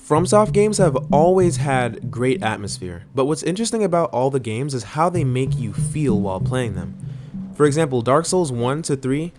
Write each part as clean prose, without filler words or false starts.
FromSoft games have always had great atmosphere, but what's interesting about all the games is how they make you feel while playing them. For example, Dark Souls 1 to 3,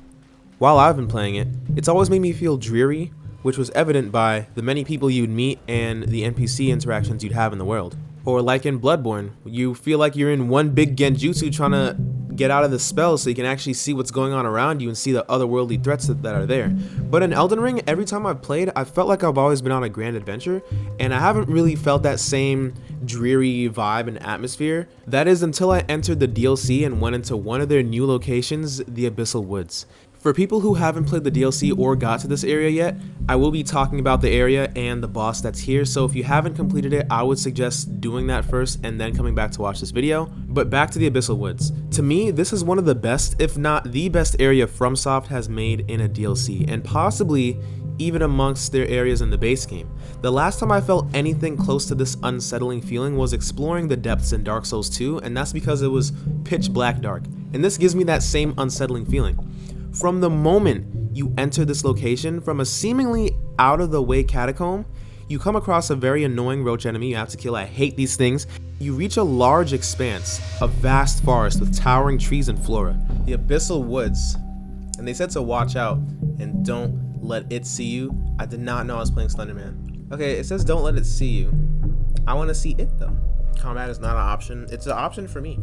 while I've been playing it, it's always made me feel dreary, which was evident by the many people you'd meet and the NPC interactions you'd have in the world. Or like in Bloodborne, you feel like you're in one big genjutsu trying to get out of the spell so you can actually see what's going on around you and see the otherworldly threats that are there. But in Elden Ring, every time I've played, I felt like I've always been on a grand adventure, and I haven't really felt that same dreary vibe and atmosphere. That is until I entered the DLC and went into one of their new locations, the Abyssal Woods. For people who haven't played the DLC or got to this area yet, I will be talking about the area and the boss that's here, so if you haven't completed it, I would suggest doing that first and then coming back to watch this video. But back to the Abyssal Woods. To me, this is one of the best, if not the best area FromSoft has made in a DLC, and possibly even amongst their areas in the base game. The last time I felt anything close to this unsettling feeling was exploring the depths in Dark Souls 2, and that's because it was pitch black dark, and this gives me that same unsettling feeling. From the moment you enter this location, from a seemingly out-of-the-way catacomb, you come across a very annoying roach enemy you have to kill. I hate these things. You reach a large expanse, a vast forest with towering trees and flora. The Abyssal Woods. And they said to watch out and don't let it see you. I did not know I was playing Slenderman. Okay, it says don't let it see you. I want to see it though. Combat is not an option. It's an option for me.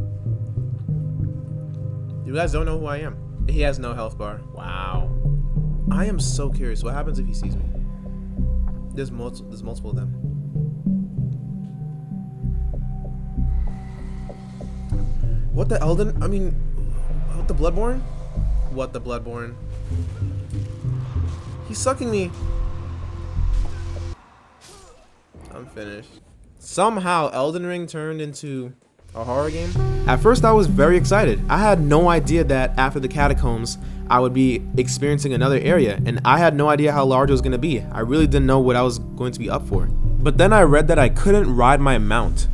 You guys don't know who I am. He has no health bar. Wow. I am so curious. What happens if he sees me? There's multiple of them. What the Elden? I mean, what the Bloodborne? What the Bloodborne? He's sucking me. I'm finished. Somehow Elden Ring turned into a horror game. At first I was very excited. I had no idea that after the catacombs I would be experiencing another area, and I had no idea how large it was going to be. I really didn't know what I was going to be up for. But then I read that I couldn't ride my mount.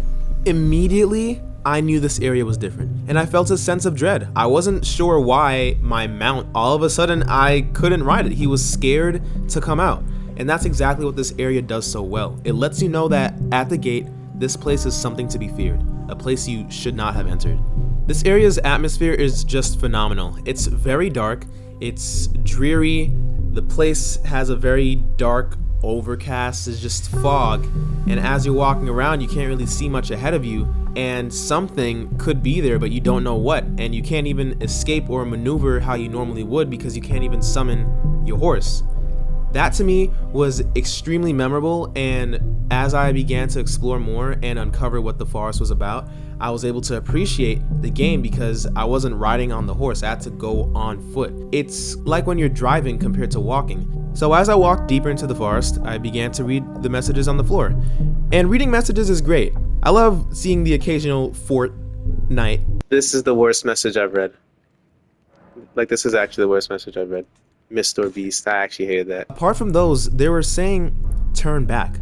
Immediately I knew this area was different, and I felt a sense of dread. I wasn't sure why my mount, all of a sudden I couldn't ride it. He was scared to come out, and that's exactly what this area does so well. It lets you know that at the gate this place is something to be feared, a place you should not have entered. This area's atmosphere is just phenomenal. It's very dark, it's dreary, the place has a very dark overcast, it's just fog, and as you're walking around you can't really see much ahead of you, and something could be there but you don't know what, and you can't even escape or maneuver how you normally would because you can't even summon your horse. That to me was extremely memorable, and as I began to explore more and uncover what the forest was about, I was able to appreciate the game because I wasn't riding on the horse, I had to go on foot. It's like when you're driving compared to walking. So as I walked deeper into the forest, I began to read the messages on the floor. And reading messages is great. I love seeing the occasional Fortnite. This is the worst message I've read. Like, this is actually the worst message I've read. Mr. Beast, I actually hated that. Apart from those, they were saying turn back.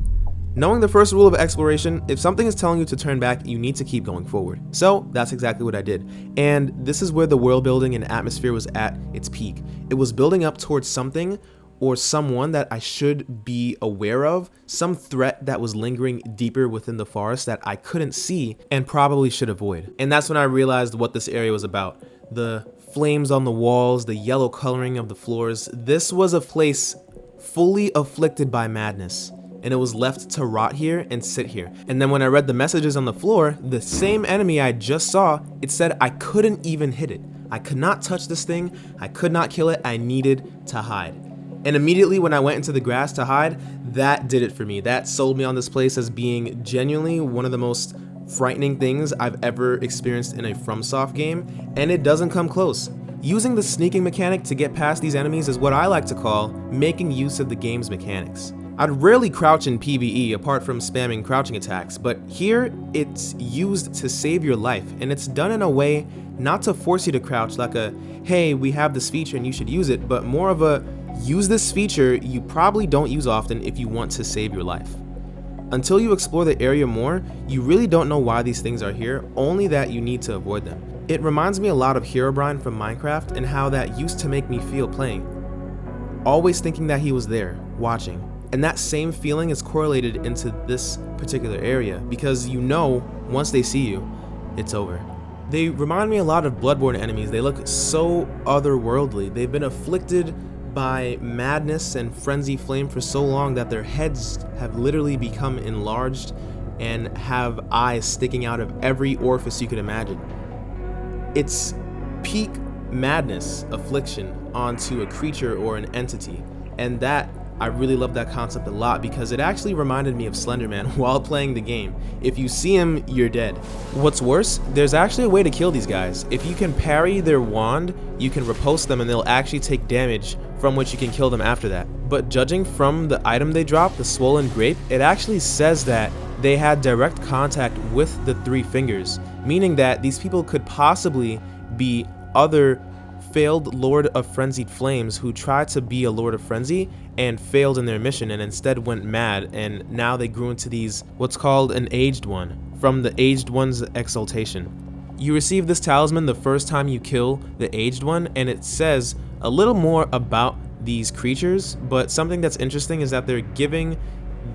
Knowing the first rule of exploration, if something is telling you to turn back, you need to keep going forward. So that's exactly what I did. And this is where the world building and atmosphere was at its peak. It was building up towards something or someone that I should be aware of, some threat that was lingering deeper within the forest that I couldn't see and probably should avoid. And that's when I realized what this area was about. The flames on the walls, the yellow coloring of the floors. This was a place fully afflicted by madness, and it was left to rot here and sit here. And then when I read the messages on the floor, the same enemy I just saw, it said I couldn't even hit it. I could not touch this thing, I could not kill it, I needed to hide. And immediately when I went into the grass to hide, that did it for me. That sold me on this place as being genuinely one of the most frightening things I've ever experienced in a FromSoft game, and it doesn't come close. Using the sneaking mechanic to get past these enemies is what I like to call making use of the game's mechanics. I'd rarely crouch in PvE apart from spamming crouching attacks, but here it's used to save your life, and it's done in a way not to force you to crouch like a, hey, we have this feature and you should use it, but more of a, use this feature you probably don't use often if you want to save your life. Until you explore the area more, you really don't know why these things are here, only that you need to avoid them. It reminds me a lot of Herobrine from Minecraft and how that used to make me feel playing. Always thinking that he was there, watching, And that same feeling is correlated into this particular area, because you know once they see you, it's over. They remind me a lot of Bloodborne enemies. They look so otherworldly. They've been afflicted by madness and frenzy flame for so long that their heads have literally become enlarged and have eyes sticking out of every orifice you could imagine. It's peak madness affliction onto a creature or an entity, and that I really love that concept a lot because it actually reminded me of Slender Man while playing the game. If you see him, you're dead. What's worse, there's actually a way to kill these guys. If you can parry their wand, you can riposte them and they'll actually take damage, from which you can kill them after that. But judging from the item they dropped, the Swollen Grape, it actually says that they had direct contact with the Three Fingers, meaning that these people could possibly be other failed Lord of Frenzied Flames who tried to be a Lord of Frenzy and failed in their mission and instead went mad, and now they grew into these, what's called an Aged One, from the Aged One's exaltation. You receive this talisman the first time you kill the Aged One, and it says a little more about these creatures, but something that's interesting is that they're giving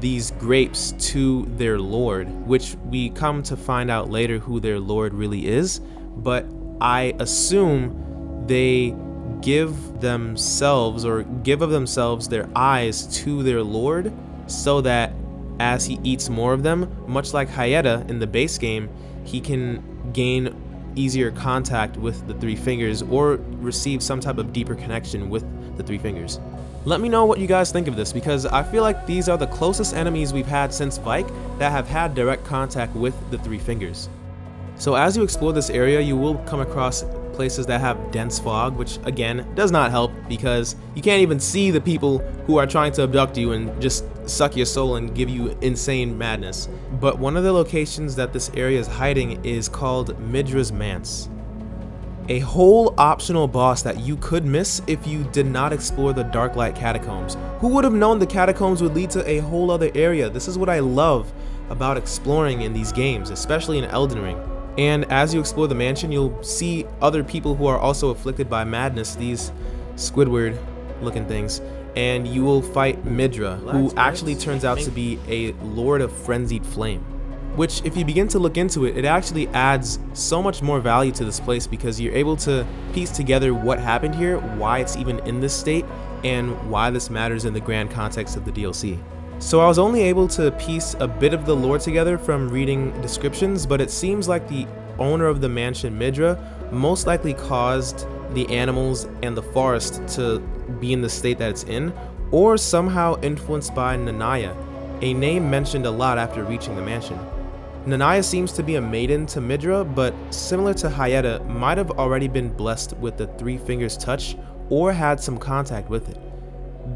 these grapes to their lord, which we come to find out later who their lord really is, but I assume they give themselves or give of themselves their eyes to their lord so that as he eats more of them, much like Hayata in the base game, he can gain easier contact with the Three Fingers or receive some type of deeper connection with the Three Fingers. Let me know what you guys think of this, because I feel like these are the closest enemies we've had since Vike that have had direct contact with the Three Fingers. So as you explore this area, you will come across places that have dense fog, which again does not help because you can't even see the people who are trying to abduct you and just suck your soul and give you insane madness. But one of the locations that this area is hiding is called Midra's Manse, a whole optional boss that you could miss if you did not explore the Darklight Catacombs. Who would have known the catacombs would lead to a whole other area? This is what I love about exploring in these games, especially in Elden Ring. And as you explore the mansion, you'll see other people who are also afflicted by madness, these Squidward looking things, and you will fight Midra, who actually turns out to be a Lord of Frenzied Flame, which if you begin to look into it, it actually adds so much more value to this place because you're able to piece together what happened here, why it's even in this state, and why this matters in the grand context of the DLC. So I was only able to piece a bit of the lore together from reading descriptions, but it seems like the owner of the mansion, Midra, most likely caused the animals and the forest to be in the state that it's in, or somehow influenced by Nanaya, a name mentioned a lot after reaching the mansion. Nanaya seems to be a maiden to Midra, but similar to Hayata, might have already been blessed with the Three Fingers touch or had some contact with it.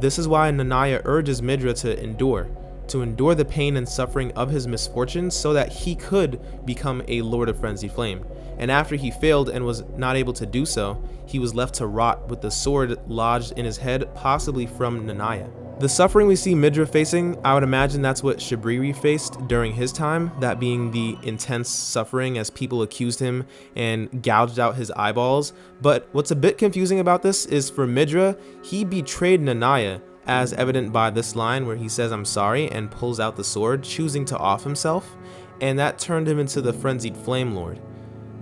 This is why Nanaya urges Midra to endure the pain and suffering of his misfortunes so that he could become a Lord of Frenzied Flame. And after he failed and was not able to do so, he was left to rot with the sword lodged in his head, possibly from Nanaya. The suffering we see Midra facing, I would imagine that's what Shabriri faced during his time, that being the intense suffering as people accused him and gouged out his eyeballs. But what's a bit confusing about this is for Midra, he betrayed Nanaya, as evident by this line where he says "I'm sorry" and pulls out the sword, choosing to off himself, and that turned him into the Frenzied Flame Lord.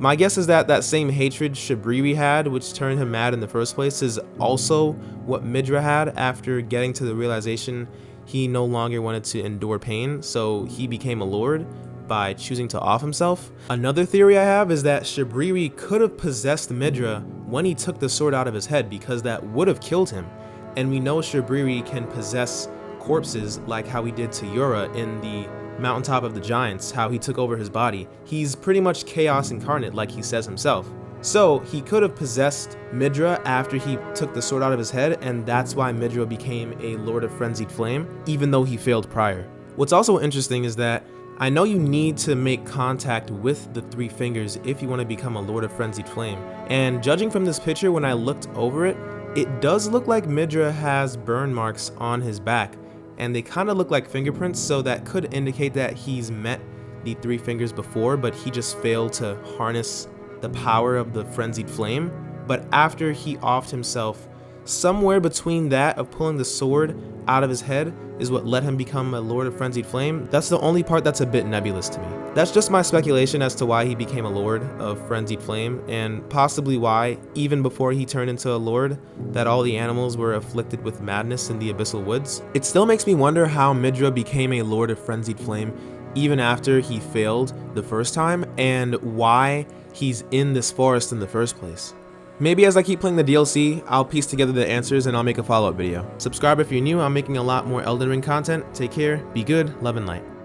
My guess is that that same hatred Shabriri had, which turned him mad in the first place, is also what Midra had after getting to the realization he no longer wanted to endure pain, so he became a lord by choosing to off himself. Another theory I have is that Shabriri could have possessed Midra when he took the sword out of his head, because that would have killed him. And we know Shabriri can possess corpses like how he did to Yura in the Mountaintop of the Giants, how he took over his body. He's pretty much chaos incarnate, like he says himself. So he could have possessed Midra after he took the sword out of his head, and that's why Midra became a Lord of Frenzied Flame, even though he failed prior. What's also interesting is that I know you need to make contact with the Three Fingers if you want to become a Lord of Frenzied Flame. And judging from this picture, when I looked over it, it does look like Midra has burn marks on his back, and they kind of look like fingerprints, so that could indicate that he's met the Three Fingers before, but he just failed to harness the power of the Frenzied Flame. But after he offed himself, somewhere between that of pulling the sword out of his head is what let him become a Lord of Frenzied Flame. That's the only part that's a bit nebulous to me. That's just my speculation as to why he became a Lord of Frenzied Flame, and possibly why, even before he turned into a Lord, that all the animals were afflicted with madness in the Abyssal Woods. It still makes me wonder how Midra became a Lord of Frenzied Flame even after he failed the first time, and why he's in this forest in the first place. Maybe as I keep playing the DLC, I'll piece together the answers and I'll make a follow-up video. Subscribe if you're new, I'm making a lot more Elden Ring content. Take care, be good, love and light.